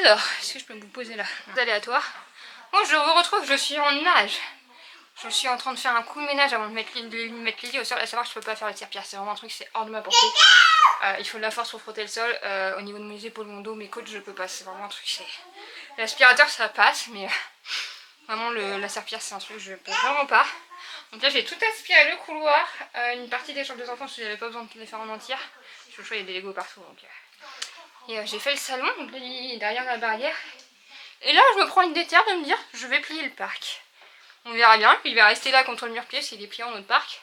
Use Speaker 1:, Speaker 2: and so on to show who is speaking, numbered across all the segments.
Speaker 1: Alors, est-ce que je peux me poser là? Aléatoire. Bon, je vous retrouve, je suis en nage. Je suis en train de faire un coup de ménage avant de mettre Lily au sol. À savoir que je peux pas faire le tire-pierre, c'est vraiment un truc, c'est hors de ma portée. Il faut de la force pour frotter le sol. Au niveau de mes épaules, mon dos, mes côtes, je peux pas. C'est vraiment un truc, c'est... L'aspirateur ça passe, mais vraiment la serpillère c'est un truc que je peux vraiment pas. Donc là j'ai tout aspiré le couloir, une partie des chambres des enfants parce que j'avais pas besoin de les faire en entière. Je suis au choix, il y a des Legos partout. Donc, et j'ai fait le salon, donc là il est derrière la barrière. Et là je me prends une déterre de me dire je vais plier le parc. On verra bien, puis il va rester là contre le mur plié s'il est plié en notre parc.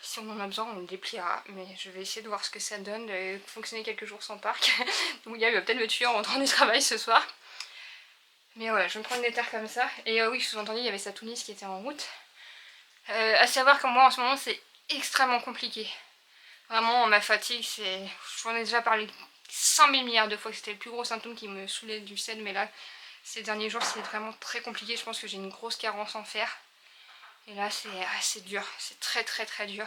Speaker 1: Si on en a besoin on le dépliera, mais je vais essayer de voir ce que ça donne, de fonctionner quelques jours sans parc. Donc il va peut-être me tuer en rentrant du travail ce soir. Mais voilà, je vais me prendre des terres comme ça. Et oui, je vous entendais, il y avait sa Tunis qui était en route. À savoir que moi en ce moment c'est extrêmement compliqué. Vraiment ma fatigue, c'est... J'en ai déjà parlé 100 000 milliards de fois que c'était le plus gros symptôme qui me saoulait du sel, mais là ces derniers jours c'est vraiment très compliqué. Je pense que j'ai une grosse carence en fer. Et là c'est dur, c'est très très très dur.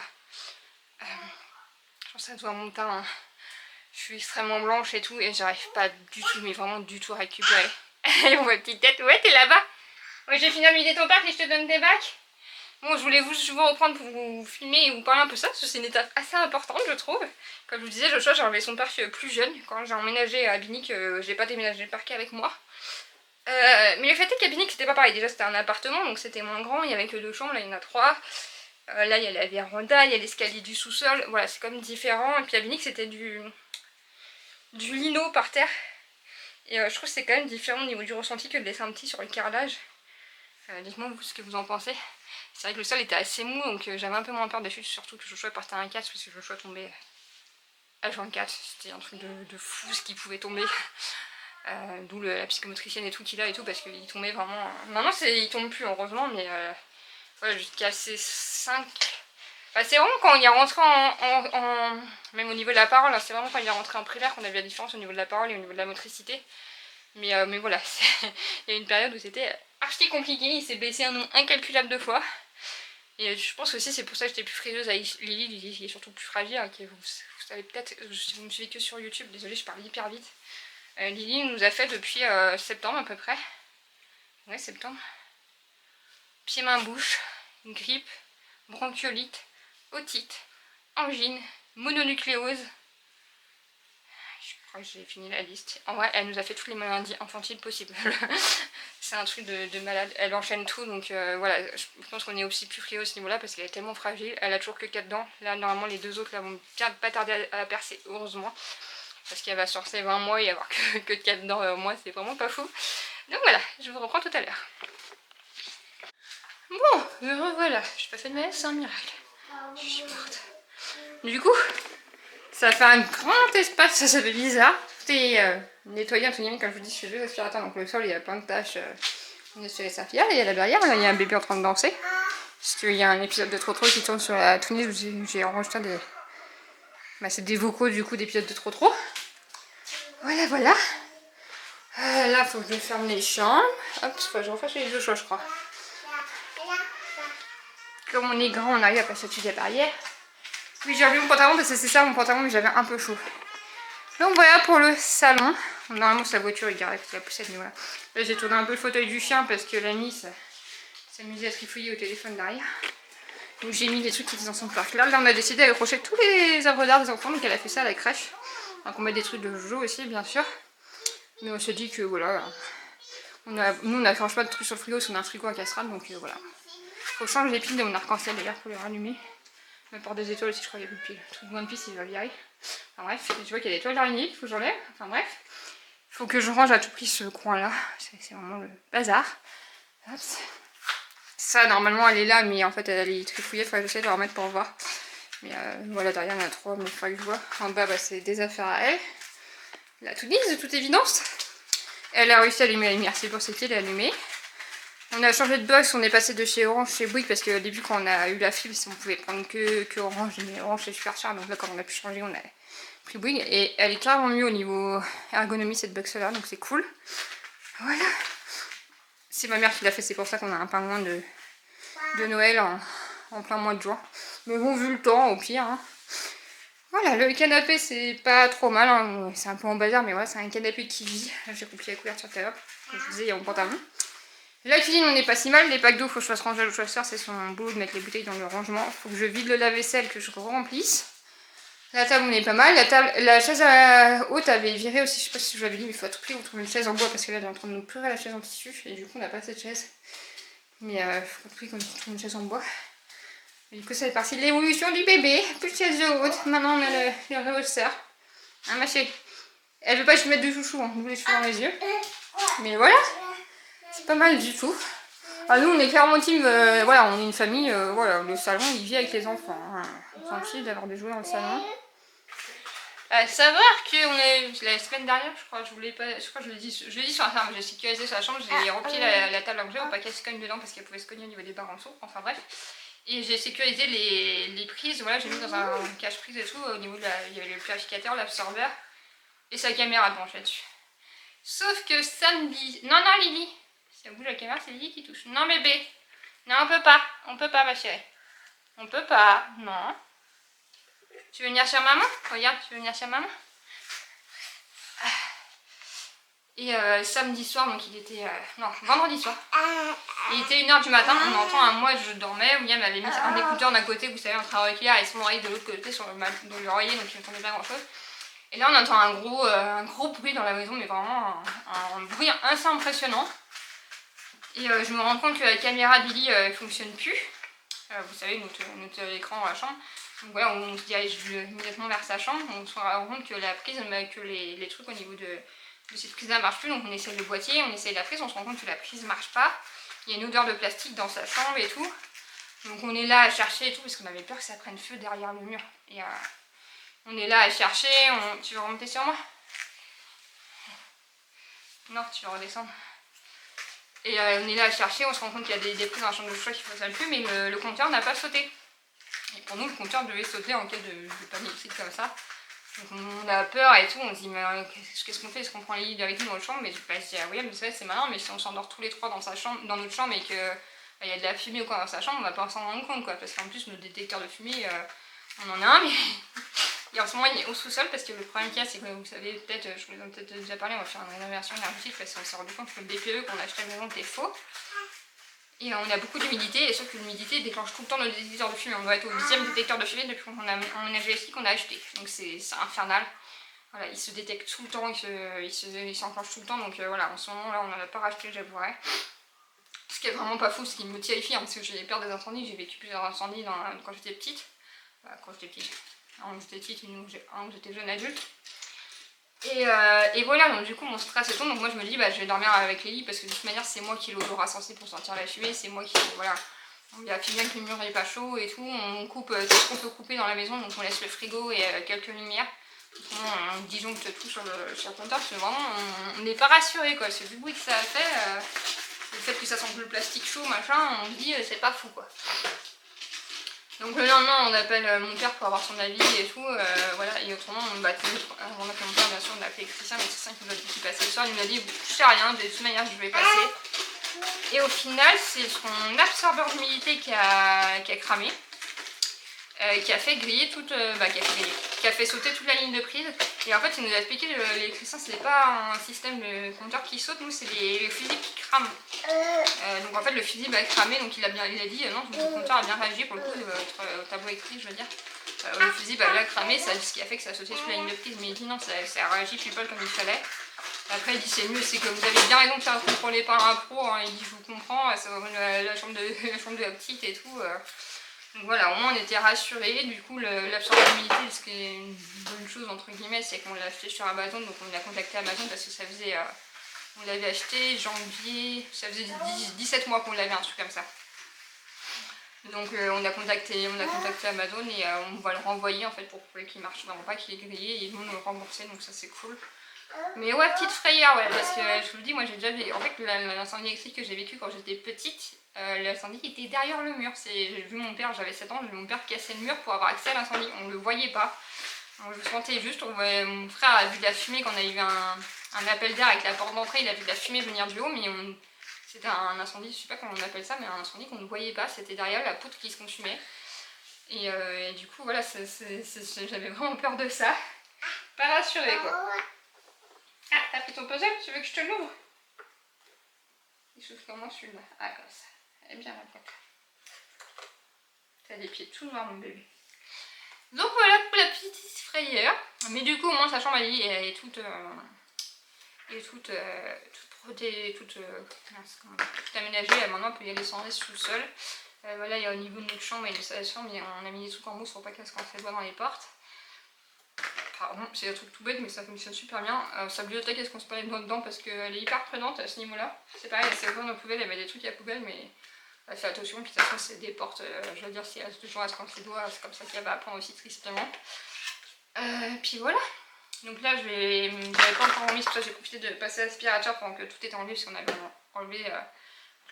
Speaker 1: Je pense que ça doit mon teint, hein. Je suis extrêmement blanche et tout et j'arrive pas du tout, mais vraiment du tout à récupérer. Et ma petite tête, ouais t'es là-bas. Ouais, j'ai fini de vider ton parc et je te donne des bacs. Bon, je voulais vous reprendre pour vous filmer et vous parler un peu de ça, parce que c'est une étape assez importante, je trouve. Comme je vous disais, Joshua, j'ai enlevé son parc plus jeune. Quand j'ai emménagé à Binic, j'ai pas déménagé le parquet avec moi. Mais le fait est qu'à Binic, c'était pas pareil. Déjà, c'était un appartement, donc c'était moins grand. Il y avait que 2 chambres, là, il y en a 3. Là, il y a la véranda, il y a l'escalier du sous-sol. Voilà, c'est comme différent. Et puis à Binic, c'était du lino par terre. Et je trouve que c'est quand même différent au niveau du ressenti que de laisser un petit sur le carrelage. Dites-moi vous ce que vous en pensez. C'est vrai que le sol était assez mou, donc j'avais un peu moins peur des chutes, surtout que Joshua partait à un 4 parce que Joshua tombait H24. C'était un truc de fou ce qui pouvait tomber. D'où la psychomotricienne et tout qu'il a et tout, parce qu'il tombait vraiment... Maintenant il tombe plus heureusement, mais voilà, jusqu'à ces 5... Enfin, c'est vraiment quand il est rentré même au niveau de la parole, hein, c'est vraiment quand il est rentré en primaire qu'on a vu la différence au niveau de la parole et au niveau de la motricité. Mais voilà, il y a une période où c'était archi compliqué, il s'est baissé un nombre incalculable de fois. Et je pense aussi c'est pour ça que j'étais plus frileuse avec Lily. Lily qui est surtout plus fragile, hein, vous savez peut-être, si vous me suivez que sur YouTube, désolée je parle hyper vite. Lily nous a fait depuis septembre à peu près. Ouais, septembre. Pieds, mains, bouche, grippe, bronchiolite, otite, angine, mononucléose. Je crois que j'ai fini la liste. En vrai, elle nous a fait toutes les maladies infantiles possibles. C'est un truc de malade. Elle enchaîne tout, donc voilà. Je pense qu'on est aussi plus frieux à ce niveau-là parce qu'elle est tellement fragile. Elle a toujours que 4 dents. Là, normalement, les 2 autres là, vont bien pas tarder à percer, heureusement. Parce qu'elle va sur ses 20 mois et avoir que 4 dents au mois, c'est vraiment pas fou. Donc voilà, je vous reprends tout à l'heure. Bon, me revoilà. J'ai pas fait de malaise, c'est un miracle. Je suis morte. Du coup, ça fait un grand espace, ça fait bizarre. Tout est nettoyé, entre guillemets, comme je vous dis, je suis juste aspirateur, donc le sol il y a plein de taches. On est sur les serpillères, et il y a la barrière, là il y a un bébé en train de danser. Parce qu'il y a un épisode de Trop Trop qui tourne sur la Tunis où j'ai enregistré des... Bah, c'est des vocaux du coup d'épisodes de Trop Trop. Voilà, voilà. Là, faut que je ferme les chambres. Hop, faut que je refasse les 2 choses, je crois. Comme on est grand, on arrive à passer au-dessus de la barrière. Oui, j'ai enlevé mon pantalon parce que c'est ça mon pantalon, mais j'avais un peu chaud. Donc voilà pour le salon. Normalement, sa voiture est garée parce qu'il y a la poussette, mais voilà. Là, j'ai tourné un peu le fauteuil du chien parce que l'ami s'amusait à trifouiller au téléphone derrière. Donc j'ai mis les trucs qui étaient dans son parc. Là, on a décidé d'accrocher tous les œuvres d'art des enfants, donc elle a fait ça à la crèche. Donc on met des trucs de Jojo aussi, bien sûr. Mais on se dit que voilà, nous on n'accroche pas de trucs sur le frigo parce qu'on a un frigo à castrate, donc voilà. Faut changer les piles de mon arc-en-ciel d'ailleurs pour les rallumer. Même pour des étoiles aussi, je crois qu'il n'y a plus de piles. Le truc de One Piece il va virer. Enfin bref, je vois qu'il y a des toiles d'araignée, il faut que j'enlève. Enfin bref, il faut que je range à tout prix ce coin là. C'est vraiment le bazar. Hop. Ça normalement elle est là, mais en fait elle est trifouillée, il faudrait que j'essaie de la remettre pour voir. Mais voilà, derrière il y en a 3, mais il faudrait que je vois. En bas bah, c'est des affaires à elle. La Tunis de toute évidence. Elle a réussi à allumer la lumière, c'est pour cette île allumée. On a changé de box, on est passé de chez Orange chez Bouygues parce qu'au début quand on a eu la fibre, on pouvait prendre que Orange, mais Orange c'est super cher, donc là quand on a pu changer on a pris Bouygues et elle est carrément mieux au niveau ergonomie cette box là, donc c'est cool. Voilà. C'est ma mère qui l'a fait, c'est pour ça qu'on a un pingouin de Noël en plein mois de juin. Mais bon, vu le temps, au pire. Hein. Voilà, le canapé c'est pas trop mal, hein. C'est un peu en bazar, mais voilà, c'est un canapé qui vit. J'ai coupé la couverture tout à l'heure, comme je vous disais, en pantalon. La cuisine, on n'est pas si mal. Les packs d'eau, faut que je fasse ranger le chasseur, c'est son boulot de mettre les bouteilles dans le rangement. Faut que je vide le lave-vaisselle, que je remplisse. La table, on est pas mal. La chaise haute avait viré aussi, je sais pas si je vous l'avais dit, mais il faut à tout prix vous trouver une chaise en bois parce que là, elle est en train de nous pleurer la chaise en tissu et du coup, on n'a pas cette chaise. Mais il faut à tout prix qu'on trouve une chaise en bois. Et du coup, ça fait partie de l'évolution du bébé. Plus de chaise haute. Maintenant, on a le rehausseur. Hein, ma chérie. Elle veut pas que je mette de chouchou, hein, vous les cheveux dans les yeux. Mais voilà, c'est pas mal du tout. Ah, nous, on est clairement team, voilà, on est une famille, voilà, le salon, il vit avec les enfants. Hein. On s'en fiche d'avoir des jouets dans le salon. Savoir qu'on est, la semaine dernière, je crois, je voulais pas, je crois que je l'ai dit sur Instagram, j'ai sécurisé sa chambre, j'ai rempli la table à manger pour pas qu'elle se cogne dedans parce qu'elle pouvait se cogner au niveau des barres en dessous, enfin bref. Et j'ai sécurisé les prises, voilà, j'ai mis dans un cache-prise et tout, au niveau de il y avait le purificateur, l'absorbeur et sa caméra de brancher dessus. Sauf que samedi, non Lily, ça bouge la caméra, c'est Lily qui touche. Non bébé, non on peut pas ma chérie. On peut pas, non. Tu veux venir chez maman? Regarde, tu veux venir chez maman? Et samedi soir, donc il était... non, vendredi soir. Il était 1h du matin, on entend moi je dormais, William avait mis un écouteur d'un côté, vous savez, entre un auriculaire et son oreille de l'autre côté sur l'oreiller, donc il n'entendait pas grand chose. Et là on entend un gros bruit dans la maison, mais vraiment un bruit assez impressionnant. Et je me rends compte que la caméra de Lily fonctionne plus. Vous savez, notre écran à la chambre. Donc voilà, on se dirige immédiatement vers sa chambre. On se rend compte que la prise, que les trucs au niveau de cette prise là marchent plus. Donc on essaye le boîtier, on essaye la prise, on se rend compte que la prise marche pas. Il y a une odeur de plastique dans sa chambre et tout. Donc on est là à chercher et tout, parce qu'on avait peur que ça prenne feu derrière le mur. Et on est là à chercher. Tu veux remonter sur moi? Non, tu veux redescendre. Et on est là à chercher, on se rend compte qu'il y a des prises dans la chambre de choix qui ne fonctionnent plus, mais le compteur n'a pas sauté. Et pour nous, le compteur devait sauter en cas de panne électrique comme ça. Donc on a peur et tout, on se dit mais qu'est-ce qu'on fait? Est-ce qu'on prend les lits avec nous dans la chambre? Mais je dis ah oui, mais c'est malin, mais si on s'endort tous les trois dans notre chambre et qu'il y a de la fumée ou quoi dans sa chambre, on va pas s'en rendre compte quoi. Parce qu'en plus, nos détecteurs de fumée, on en a un, mais et en ce moment il est au sous-sol parce que le problème qu'il y a, c'est que vous savez, peut-être, je vous en ai peut-être déjà parlé, on va faire une rénovation énergétique parce qu'on s'est rendu compte que le BPE qu'on a acheté à la maison était faux. Et on a beaucoup d'humidité, et sauf que l'humidité déclenche tout le temps nos détecteurs de fumée. On doit être au 10e détecteur de fumée depuis qu'on a emménagé ici, qu'on a acheté. Donc c'est infernal. Voilà, il se détecte tout le temps, il s'enclenche tout le temps. Donc voilà, en ce moment là, on n'en a pas racheté, j'avouerai. Ce qui est vraiment pas fou, ce qui me terrifie, hein, parce que j'ai peur des incendies. J'ai vécu plusieurs incendies quand j'étais petite. Quand j'étais petite, où j'étais jeune adulte. Et voilà, donc du coup mon stress et tout, donc moi je me dis bah je vais dormir avec Lily parce que de toute manière c'est moi qui ai l'odorat sensible pour sentir la fumée, c'est moi qui, voilà, on vérifie bien que le mur n'est pas chaud et tout, on coupe tout ce qu'on peut couper dans la maison, donc on laisse le frigo et quelques lumières, on disjoncte tout sur le compteur parce que vraiment on n'est pas rassuré quoi, parce que du bruit que ça a fait, le fait que ça sente le plastique chaud machin, on se dit c'est pas fou quoi. Donc le lendemain on appelle mon père pour avoir son avis et tout, voilà, et autrement on va appeler mon père bien sûr, on a appelé l'électricien, l'électricien qui nous a dit qu'il passait le soir, il nous a dit je sais rien, de toute manière je vais passer. Et au final c'est son absorbeur d'humidité qui a cramé, qui a fait griller qui a fait sauter toute la ligne de prise. Et en fait il nous a expliqué l'électricien c'est pas un système de compteur qui saute, nous c'est les fusibles qui crament. Donc en fait le fusible a cramé, donc il a dit non, le compteur a bien réagi pour le coup, votre tableau électrique je veux dire. Le fusible a bien cramé, ce qui a fait que ça a sauté sur la ligne de prise, mais il dit non, ça a réagi pile poil comme il fallait. Après il dit c'est mieux, c'est que vous avez bien raison de faire contrôler par un pro, hein. Il dit je vous comprends, c'est la chambre de la petite et tout. Donc voilà, au moins on était rassurés. Du coup l'absorbeur d'humidité, ce qui est une bonne chose entre guillemets, c'est qu'on l'a acheté sur Amazon, donc on a contacté Amazon parce que ça faisait... on l'avait acheté janvier, ça faisait 17 mois qu'on l'avait, un truc comme ça. Donc on a contacté Amazon et on va le renvoyer en fait pour prouver qu'il marche vraiment pas, qu'il est grillé, et ils vont nous le rembourser, donc ça c'est cool. Mais ouais, petite frayeur, ouais, parce que je vous le dis, moi j'ai déjà vu, en fait l'incendie électrique que j'ai vécu quand j'étais petite, l'incendie était derrière le mur. J'ai vu mon père, j'avais 7 ans, j'ai vu mon père casser le mur pour avoir accès à l'incendie, on le voyait pas. Donc, je sentais juste, mon frère a vu de la fumée quand on a eu un appel d'air avec la porte d'entrée, il a vu de la fumée venir du haut, mais c'était un incendie, je sais pas comment on appelle ça, mais un incendie qu'on ne voyait pas, c'était derrière la poutre qui se consumait. Et du coup voilà, j'avais vraiment peur de ça. Pas rassurée quoi. Ah, t'as pris ton puzzle? Tu veux que je te l'ouvre? Il s'ouvre comment celui-là? Ah, comme ça. Elle est bien la boîte. T'as des pieds tout noirs mon bébé. Donc voilà pour la petite frayeur. Mais du coup au moins sa chambre elle est toute... toute aménagée. Maintenant on peut y aller sans reste tout seul. Voilà, il y a au niveau de notre chambre et de sa chambre, on a mis des trucs en mousse pour pas qu'elle se casse les doigts dans les portes. Pardon, c'est un truc tout bête mais ça fonctionne super bien. Sa bibliothèque, elle se casse pas les doigts dedans parce qu'elle est hyper prenante à ce niveau-là. C'est pareil, elle sait pas dans la poubelle, elle met des trucs à la poubelle mais elle fait attention. Puis de toute façon c'est des portes, je veux dire, si elle toujours à se casse les doigts, c'est comme ça qu'elle va apprendre aussi tristement. Puis voilà. Donc là j'avais pas encore remis, c'est pour ça que j'ai profité de passer l'aspirateur pendant que tout était enlevé parce qu'on avait enlevé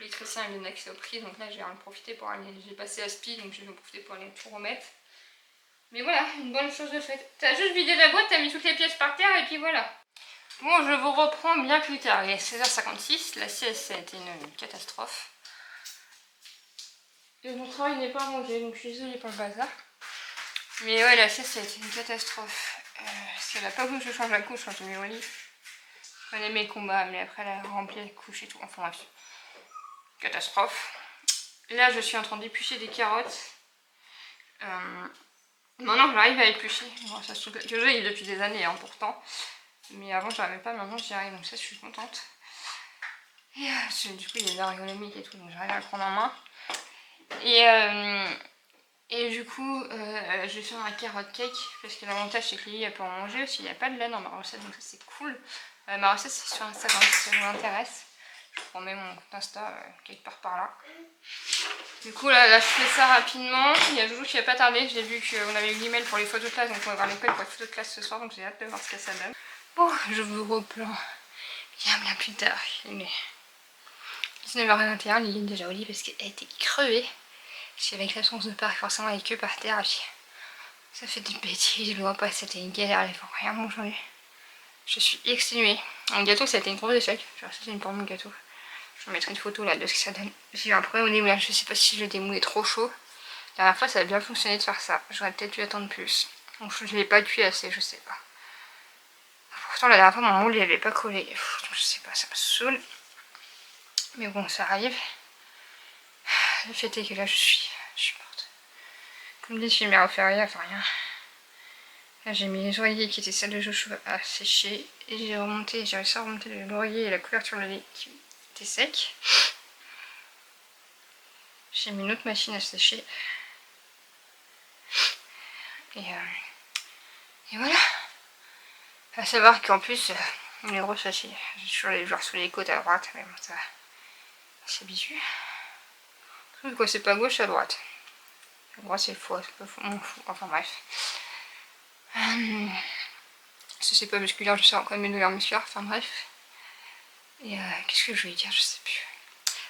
Speaker 1: l'électricien et bien accès au prix. Donc là j'ai profité pour aller, j'ai passé aspi donc j'ai profité pour aller tout remettre. Mais voilà, une bonne chose de faite. T'as juste vidé la boîte, t'as mis toutes les pièces par terre et puis voilà. Bon, je vous reprends bien plus tard. Il est 16h56, la sieste ça a été une catastrophe. Et mon travail n'est pas rangé donc je suis désolée pour le bazar. Mais ouais, la sieste ça a été une catastrophe. Parce qu'elle a pas voulu que je change la couche quand j'ai mis au lit. Je prenais mes combats, mais après elle a rempli la couche et tout. Enfin bref. Catastrophe. Là je suis en train d'éplucher des carottes. Maintenant j'arrive à éplucher. Bon, ça se trouve que j'ai depuis des années hein, pourtant. Mais avant j'arrivais pas, maintenant j'y arrive, donc ça je suis contente. Et du coup il y a de l'ergonomique et tout, donc j'arrive à le prendre en main. Et du coup je vais faire un carrot cake, parce que l'avantage c'est que Lily elle peut en manger aussi, il n'y a pas de lait dans ma recette, donc ça c'est cool. Ma recette c'est sur Instagram si ça vous intéresse. Je vous remets mon compte Insta quelque part par là. Du coup là je fais ça rapidement. Il y a Joujou qui n'a pas tardé, j'ai vu qu'on avait eu l'email pour les photos de classe, donc on va voir l'école pour les photos de classe ce soir, donc j'ai hâte de voir ce que ça donne. Bon, je vous reprends bien plus tard. Il est 19h21, Lily est déjà au lit parce qu'elle était crevée. Puis avec l'absence de parc, forcément avec eux par terre, puis ça fait des bêtises, je vois pas, c'était une galère, elles font rien manger. Je suis exténuée. Un gâteau ça a été une grosse échec, genre ça c'est une forme de gâteau. Je vous mettrai une photo là de ce que ça donne. J'ai eu un problème au démoulage, je sais pas si le démoulé est trop chaud. La dernière fois ça a bien fonctionné de faire ça, j'aurais peut-être dû attendre plus. Donc je l'ai pas cuit assez, je sais pas. Pourtant la dernière fois mon moule il avait pas collé, je sais pas, ça me saoule. Mais bon ça arrive. Le fait est que là je suis morte. Comme dit, je suis mère au ferrier, enfin rien. Là j'ai mis les oreillers qui étaient celles de Joshua à sécher. Et j'ai réussi à remonter l'oreiller et la couverture de lit qui était sec. J'ai mis une autre machine à sécher. Et voilà. À savoir qu'en plus, on est grosses aussi. J'ai toujours les joueurs sous les côtes à droite, mais bon, ça s'habitue. Sauf que c'est pas gauche à droite. À droite c'est faux, on fout. Enfin bref. Si c'est pas musculaire, je sais encore mes douleurs musculaires, enfin bref. Et qu'est-ce que je voulais dire, je sais plus.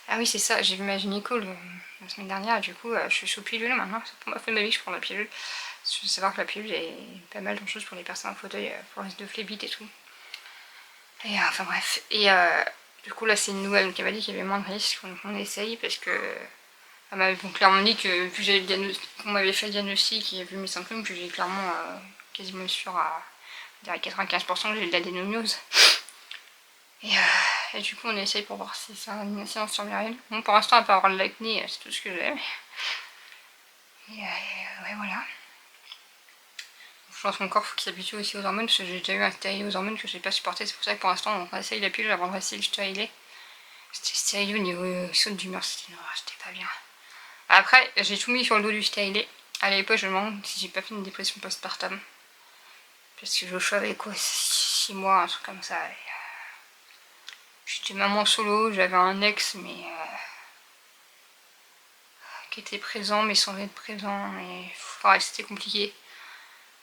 Speaker 1: Ah oui c'est ça, j'ai vu ma gynéco la semaine dernière, du coup je suis sous pilule maintenant. Pour ma fin de ma vie je prends la pilule. Je veux savoir que la pilule est pas mal de choses pour les personnes en fauteuil, pour les de phlébite et tout. Et enfin bref, et du coup là c'est une nouvelle, donc elle m'a dit qu'il y avait moins de risques, on essaye parce que elle m'avait clairement dit que vu qu'on m'avait fait le diagnostic et vu mes symptômes, que j'ai clairement quasiment sûr à 95% que j'ai de l'adénomiose. Et du coup on essaye pour voir si c'est une séance sur Myriel. Bon pour l'instant à part avoir de l'acné, c'est tout ce que j'ai. Et ouais voilà. Je pense que mon corps faut qu'il s'habitue aussi aux hormones parce que j'ai déjà eu un stérilet aux hormones que j'ai pas supporté. C'est pour ça que pour l'instant on essaye la pilule avant de essayer le stérilet. C'était stérilet au niveau saute d'humeur, c'était pas bien. Après j'ai tout mis sur le dos du stérilet. À l'époque je me demande si j'ai pas fait une dépression postpartum. Parce que Joshua avait quoi 6 mois, un truc comme ça. J'étais maman solo, j'avais un ex mais qui était présent mais sans être présent. Et enfin, c'était compliqué.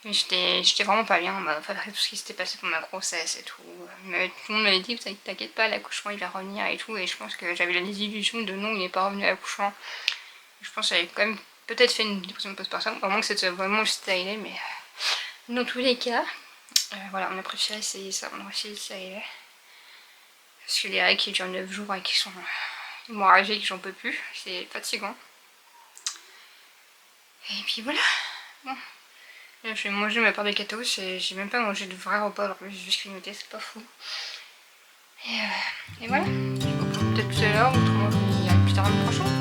Speaker 1: Mais j'étais vraiment pas bien, après tout ce qui s'était passé pour ma grossesse et tout. Mais tout le monde m'avait dit, t'inquiète pas, l'accouchement il va revenir et tout. Et je pense que j'avais la désillusion de non, il n'est pas revenu à l'accouchement. Je pense que j'avais quand même peut-être fait une dépression postpartum, au moins que c'était vraiment juste stérilet. Mais dans tous les cas, voilà, on a préféré essayer ça, on a essayé de stérilet. Parce que les règles qui durent 9 jours et qui sont hémorragiques, j'en peux plus, c'est fatigant. Et puis voilà. Bon. Là, je vais manger ma part de gâteau. J'ai même pas mangé de vrai repas alors que j'ai juste grignoté, c'est pas fou. Et voilà. Je vous retrouve peut-être tout à l'heure, autrement je vous dis à plus tard le prochain.